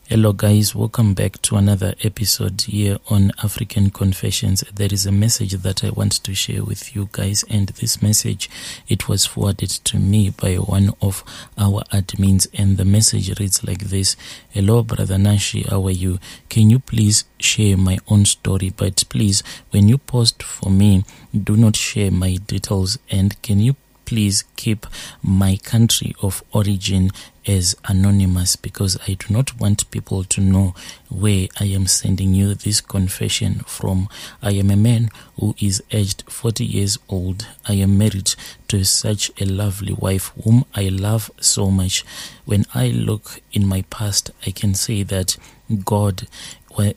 Hello guys, welcome back to another episode here on African Confessions. There is a message that I want to share with you guys, and this message, it was forwarded to me by one of our admins, and the message reads like this. Hello brother Nashi, how are you? Can you please share my own story, but please, when you post for me, do not share my details, and can you please keep my country of origin as anonymous, because I do not want people to know where I am sending you this confession from. I am a man who is aged 40 years old. I am married to such a lovely wife whom I love so much. When I look in my past, I can say that God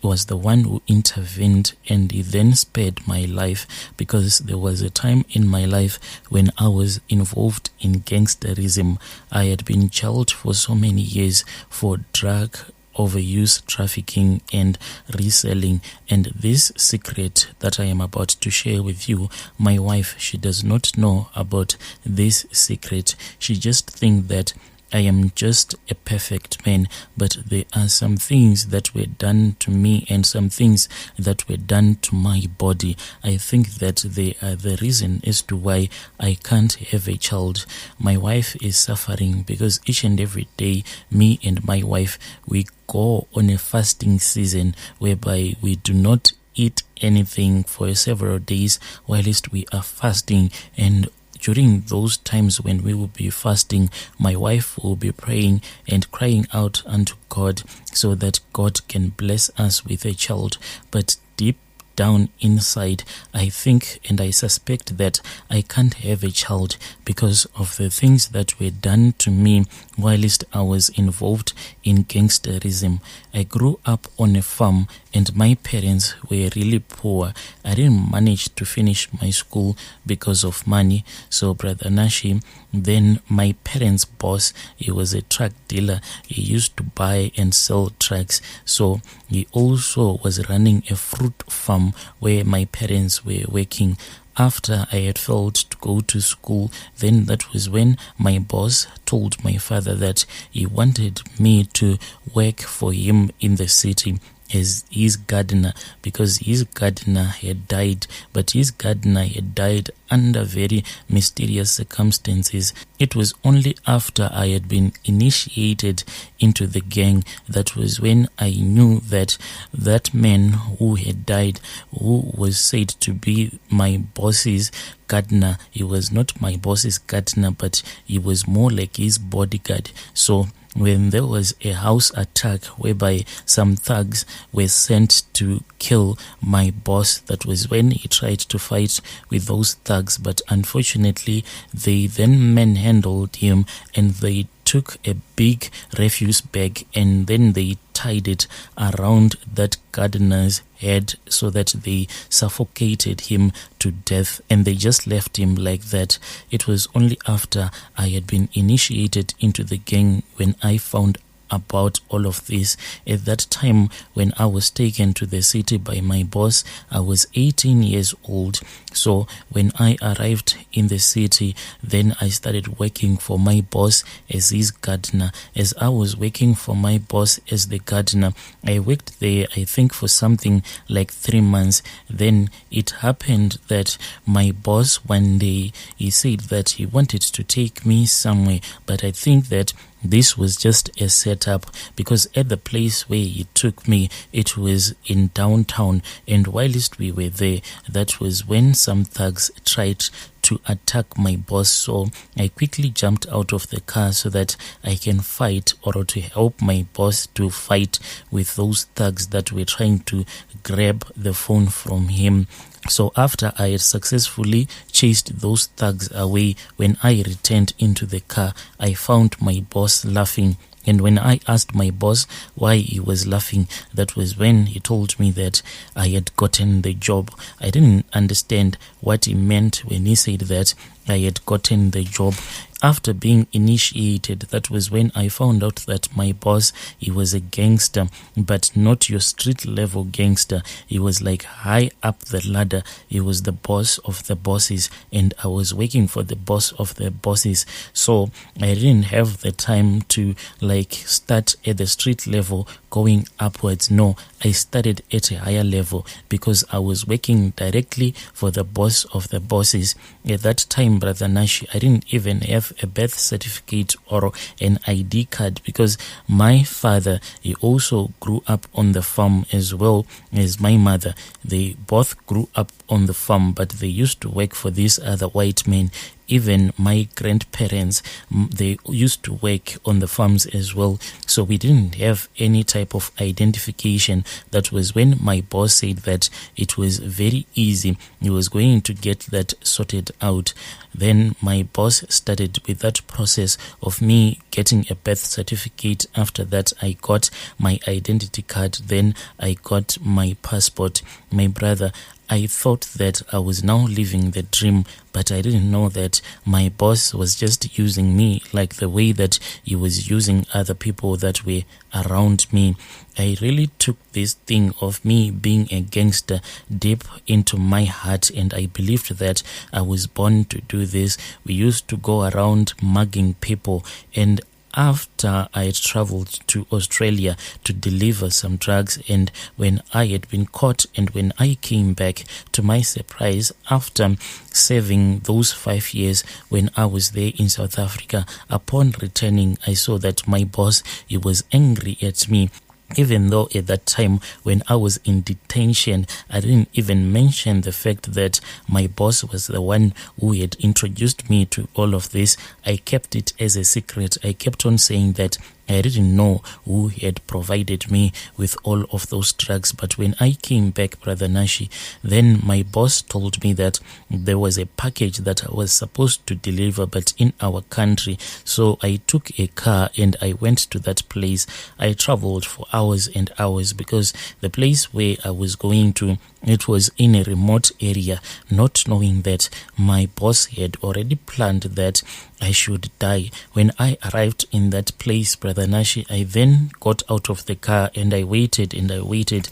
was the one who intervened, and he then spared my life, because there was a time in my life when I was involved in gangsterism. I had been jailed for so many years for drug overuse, trafficking and reselling. And this secret that I am about to share with you, my wife, she does not know about this secret. She just thinks that I am just a perfect man, but there are some things that were done to me and some things that were done to my body. I think that they are the reason as to why I can't have a child. My wife is suffering because each and every day, me and my wife, we go on a fasting season whereby we do not eat anything for several days whilst we are fasting. And during those times when we will be fasting, my wife will be praying and crying out unto God so that God can bless us with a child. But deep down inside, I think and I suspect that I can't have a child because of the things that were done to me whilst I was involved in gangsterism. I grew up on a farm and my parents were really poor. I didn't manage to finish my school because of money. So brother Nashi, then my parents' boss, he was a truck dealer. He used to buy and sell trucks. So he also was running a fruit farm where my parents were working. After I had failed to go to school, then that was when my boss told my father that he wanted me to work for him in the city as his gardener, because his gardener had died, but his gardener had died under very mysterious circumstances. It was only after I had been initiated into the gang that was when I knew that that man who had died, who was said to be my boss's gardener, he was not my boss's gardener, but he was more like his bodyguard. So when there was a house attack whereby some thugs were sent to kill my boss, that was when he tried to fight with those thugs, but unfortunately they then manhandled him and they took a big refuse bag and then they tied it around that gardener's head so that they suffocated him to death, and they just left him like that. It was only after I had been initiated into the gang when I found about all of this. At that time, when I was taken to the city by my boss, I was 18 years old. So when I arrived in the city, then I started working for my boss as his gardener. As I was working for my boss as the gardener, I worked there, I think, for something like 3 months. Then it happened that my boss one day, he said that he wanted to take me somewhere, but I think that this was just a setup, because at the place where he took me, it was in downtown, and whilst we were there, that was when some thugs tried to attack my boss. So I quickly jumped out of the car so that I can fight, or to help my boss to fight with those thugs that were trying to grab the phone from him. So after I had successfully chased those thugs away, when I returned into the car, I found my boss laughing. And when I asked my boss why he was laughing, that was when he told me that I had gotten the job. I didn't understand what he meant when he said that I had gotten the job. After being initiated, that was when I found out that my boss, he was a gangster, but not your street level gangster. He was like high up the ladder. He was the boss of the bosses, and I was working for the boss of the bosses. So I didn't have the time to like start at the street level, going upwards. No, I started at a higher level because I was working directly for the boss of the bosses. At that time, Brother Nashi, I didn't even have a birth certificate or an ID card because my father, he also grew up on the farm as well as my mother. They both grew up on the farm, but they used to work for these other white men. Even my grandparents, they used to work on the farms as well. So we didn't have any type of identification. That was when my boss said that it was very easy. He was going to get that sorted out. Then my boss started with that process of me getting a birth certificate. After that, I got my identity card. Then I got my passport. My brother, I thought that I was now living the dream, but I didn't know that my boss was just using me like the way that he was using other people that were around me. I really took this thing of me being a gangster deep into my heart, and I believed that I was born to do this. We used to go around mugging people, and after I had traveled to Australia to deliver some drugs, and when I had been caught and when I came back, to my surprise, after serving those 5 years when I was there in South Africa, upon returning, I saw that my boss, he was angry at me. Even though at that time when I was in detention, I didn't even mention the fact that my boss was the one who had introduced me to all of this. I kept it as a secret. I kept on saying that I didn't know who had provided me with all of those drugs. But when I came back, Brother Nashi, then my boss told me that there was a package that I was supposed to deliver, but in our country. So I took a car and I went to that place. I traveled for hours and hours because the place where I was going to, it was in a remote area, not knowing that my boss had already planned that I should die. When I arrived in that place, Brother Nashi, I then got out of the car and I waited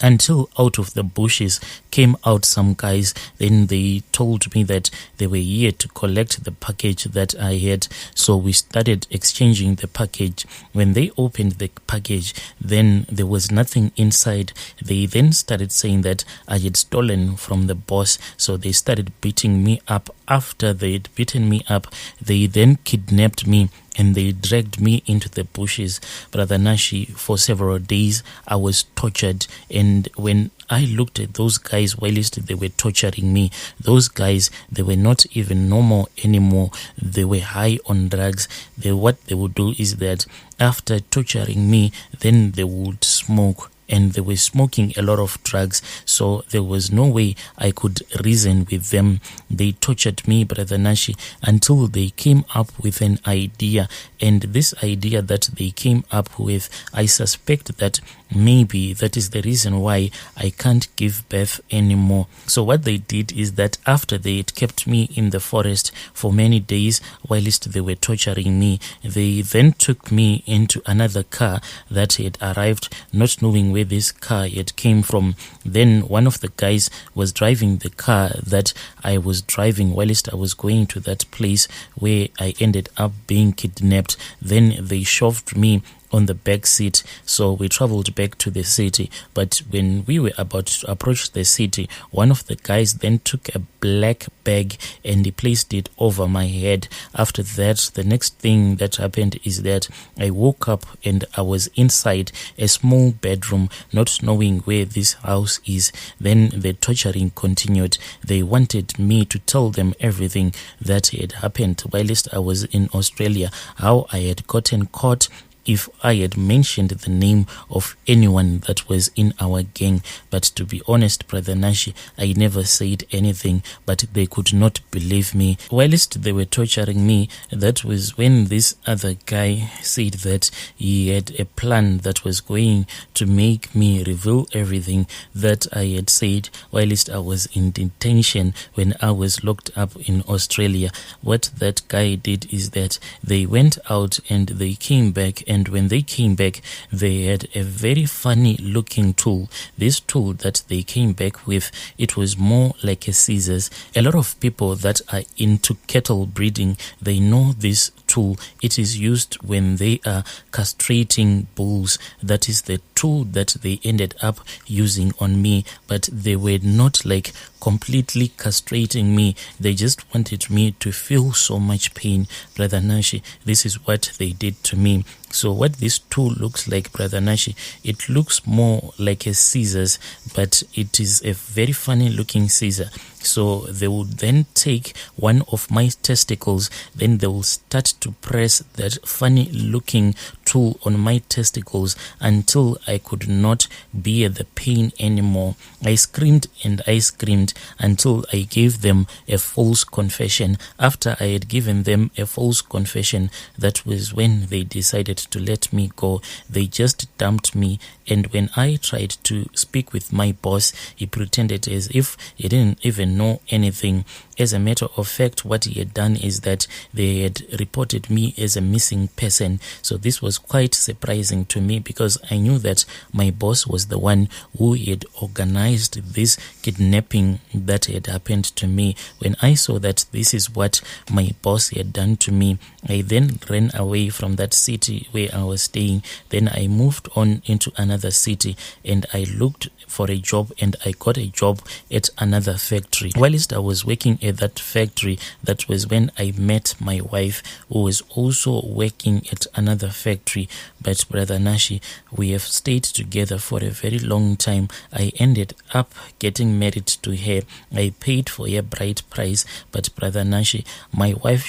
until out of the bushes came out some guys. Then they told me that they were here to collect the package that I had. So we started exchanging the package. When they opened the package, then there was nothing inside. They then started saying that I had stolen from the boss. So they started beating me up. After they had beaten me up, they then kidnapped me and they dragged me into the bushes. Brother Nashi, for several days I was tortured, and when I looked at those guys whilst they were torturing me, those guys, they were not even normal anymore. They were high on drugs. What they would do is that after torturing me, then they would smoke. And they were smoking a lot of drugs, so there was no way I could reason with them. They tortured me, Brother Nashi, until they came up with an idea. And this idea that they came up with, I suspect that maybe that is the reason why I can't give birth anymore. So what they did is that after they had kept me in the forest for many days whilst they were torturing me, they then took me into another car that had arrived, not knowing where this car had came from. Then one of the guys was driving the car that I was driving whilst I was going to that place where I ended up being kidnapped. Then they shoved me on the back seat, so we traveled back to the city. But when we were about to approach the city, one of the guys then took a black bag and he placed it over my head. After that, the next thing that happened is that I woke up and I was inside a small bedroom, not knowing where this house is. Then the torturing continued. They wanted me to tell them everything that had happened whilst I was in Australia, how I had gotten caught, if I had mentioned the name of anyone that was in our gang. But to be honest, Brother Nashi, I never said anything, but they could not believe me. Whilst they were torturing me, that was when this other guy said that he had a plan that was going to make me reveal everything that I had said whilst I was in detention when I was locked up in Australia. What that guy did is that they went out and they came back, and when they came back, they had a very funny looking tool. This tool that they came back with, it was more like a scissors. A lot of people that are into cattle breeding, they know this tool tool. It is used when they are castrating bulls. That is the tool that they ended up using on me, but they were not like completely castrating me. They just wanted me to feel so much pain, Brother Nashi. This is what they did to me. So what this tool looks like, Brother Nashi, it looks more like a scissors, but it is a very funny looking scissor. So they would then take one of my testicles, then they will start to press that funny looking tool on my testicles until I could not bear the pain anymore. I screamed and I screamed until I gave them a false confession. After I had given them a false confession, that was when they decided to let me go. They just dumped me, and when I tried to speak with my boss, he pretended as if he didn't even know anything. As a matter of fact, what he had done is that they had reported me as a missing person. So this was quite surprising to me, because I knew that my boss was the one who had organized this kidnapping that had happened to me. When I saw that this is what my boss had done to me, I then ran away from that city where I was staying. Then I moved on into another city and I looked for a job, and I got a job at another factory. Whilst I was working at that factory, that was when I met my wife, who was also working at another factory. But Brother Nashi, we have stayed together for a very long time. I ended up getting married to her. I paid for her bride price, but Brother Nashi, my wife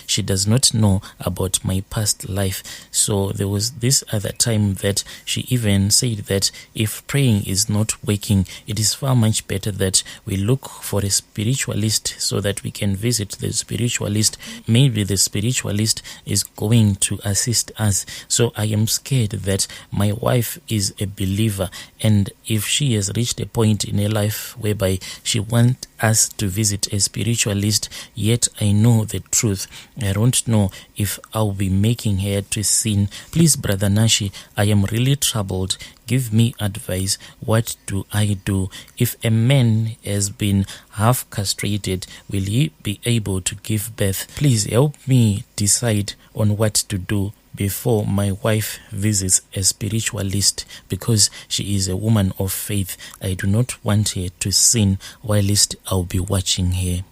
she does not know about my past life. So there was this other time that she even said that if praying is not working, it is far much better that we look for a spiritualist so that we can visit the spiritualist. Maybe the spiritualist is going to assist us. So I am scared that my wife is a believer, and if she has reached a point in her life whereby she wants us to visit a spiritualist, yet I know the truth, I don't know if I'll be making her to sin. Please, Brother Nashi, I am really troubled. Give me advice. What do I do? If a man has been half castrated, will he be able to give birth? Please help me decide on what to do before my wife visits a spiritualist, because she is a woman of faith. I do not want her to sin whilst I'll be watching her.